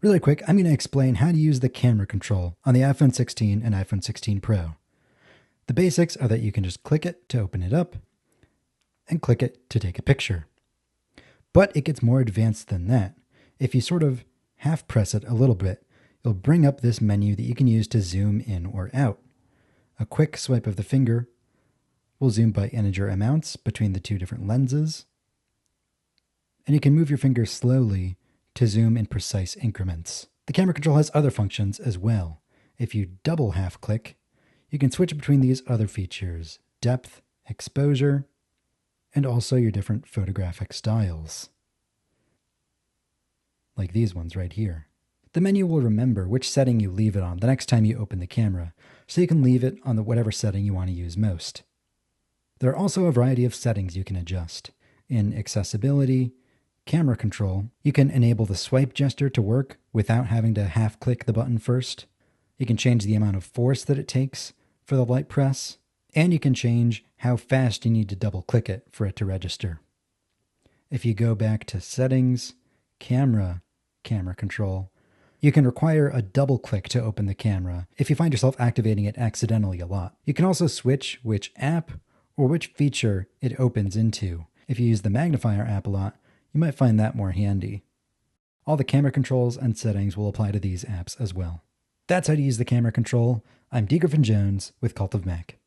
Really quick, I'm going to explain how to use the camera control on the iPhone 16 and iPhone 16 Pro. The basics are that you can just click it to open it up and click it to take a picture. But it gets more advanced than that. If you sort of half press it a little bit, it'll bring up this menu that you can use to zoom in or out. A quick swipe of the finger will zoom by integer amounts between the two different lenses. And you can move your finger slowly to zoom in precise increments. The camera control has other functions as well. If you double half click, you can switch between these other features: depth, exposure, and also your different photographic styles. Like these ones right here. The menu will remember which setting you leave it on the next time you open the camera, so you can leave it on whatever setting you want to use most. There are also a variety of settings you can adjust. In accessibility, camera control, you can enable the swipe gesture to work without having to half click the button first. You can change the amount of force that it takes for the light press, and you can change how fast you need to double click it for it to register. If you go back to settings, camera control, you can require a double click to open the camera if you find yourself activating it accidentally a lot. You can also switch which app or which feature it opens into. If you use the magnifier app a lot, you might find that more handy. All the camera controls and settings will apply to these apps as well. That's how to use the camera control. I'm D. Griffin Jones with Cult of Mac.